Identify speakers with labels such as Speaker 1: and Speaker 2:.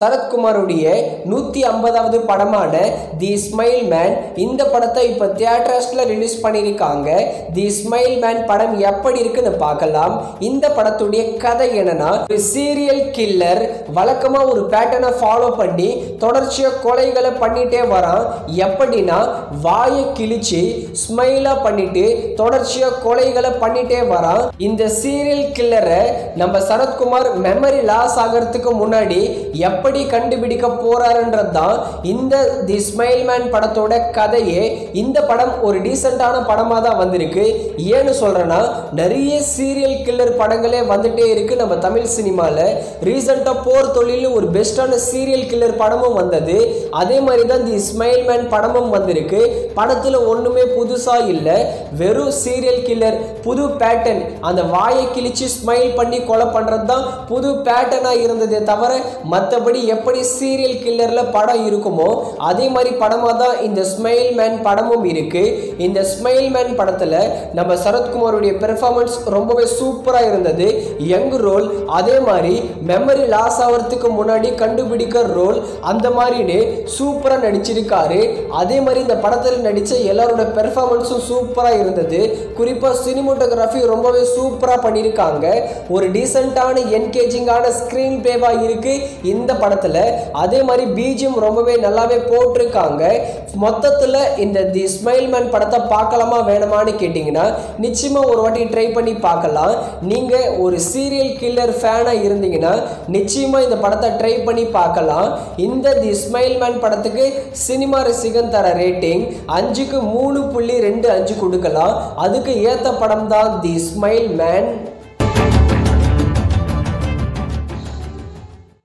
Speaker 1: சரத்குமாருடைய 150வது படமான the smile man இந்த படத்தை இப்போ தியேட்டர்ஸ்ல ரிலீஸ் பண்ணியிருக்காங்க. தி ஸ்மைல் மேன் படம் எப்படி இருக்குன்னு பார்க்கலாம். இந்த படத்துடைய கதை என்னன்னா, ஒரு சீரியல் கில்லர் வழக்கமா ஒரு பேட்டர்னை ஃபாலோ பண்ணி தொடர்ச்சியா கொலைகளை பண்ணிட்டே வரான். எப்படின்னா வாயை கிழிச்சு ஸ்மைலா பண்ணிட்டு தொடர்ச்சியா கொலைகளை பண்ணிட்டே வரான். இந்த சீரியல் கில்லரை நம்ம சரத்குமார் மெமரி லாஸ் ஆகிறதுக்கு முன்னாடி எப்படி கண்டுபிடிக்க போறாருன்றதுதான் இந்த தி ஸ்மைல் மேன் படத்தோட கதையே. இந்த படம் ஒரு டீசென்டான படமா தான் வந்திருக்கு. ஏன்னு சொல்றேன்னா, நிறைய சீரியல் கில்லர் படங்களே வந்துட்டே இருக்கு நம்ம தமிழ் சினிமால. ரீசெண்டா போர் தொழில் ஒரு பெஸ்டான சீரியல் கில்லர் படமும் வந்தது. அதே மாதிரி தான் தி ஸ்மைல் மேன் படமும் வந்திருக்கு. படத்துல ஒண்ணுமே புதுசா இல்ல, வெறும் சீரியல் கில்லர் புது பேட்டர்ன், அந்த வாயை கிழிச்சு ஸ்மைல் பண்ணி கொலை பண்றது தான் புது பேட்டர்னா இருந்ததே தவிர மற்றபடி எப்படி சீரியல் கில்லர்ல படம் இருக்குமோ அதே மாதிரி படமா தான் இந்த ஸ்மைல் மேன் படமும் இருக்கு. இந்த ஸ்மைல் மேன் படத்துல நம்ம சரத்குமாருடைய பெர்ஃபார்மன்ஸ் ரொம்பவே சூப்பரா இருந்தது. யங் ரோல், அதே மாதிரி மெமரி லாஸ் ஆகிறதுக்கு முன்னாடி கண்டுபிடிக்கிற ரோல், அந்த மாதிரி சூப்பரா நடிச்சிருக்காரு. அதே மாதிரி இந்த படத்தில் நடிச்ச எல்லாரோட பெர்ஃபார்மன்ஸும் சூப்பரா இருந்தது. குறிப்பா சினிமோட்டோகிராஃபி ரொம்பவே சூப்பரா பண்ணியிருக்காங்க. ஒரு டீசென்டான என்கேஜிங்கான ஸ்கிரீன் பிளேவா இருக்கு இந்த படத்துல. அதே மாதிரி பிஜிஎம் ரொம்பவே நல்லாவே போட்டிருக்காங்க. மொத்தத்துல இந்த தி ஸ்மைல் மேன் படத்தை பார்க்கலாமா வேணுமான்னு கேட்டீங்கன்னா நிச்சயமா ஒரு வாட்டி ட்ரை பண்ணி பார்க்கலாம். நீங்க ஒரு சீரியல் கில்லர் ஃபேனா இருந்தீங்கன்னா நிச்சயமா இந்த படத்தை ட்ரை பண்ணி பார்க்கலாம். இந்த தி ஸ்மைல் மேன் படத்துக்கு சினிமா ரசிகன் தர ரேட்டிங் 5க்கு 3.25 கொடுக்கலாம். அதுக்கு ஏத்த படம் தான் தி ஸ்மைல் மேன்.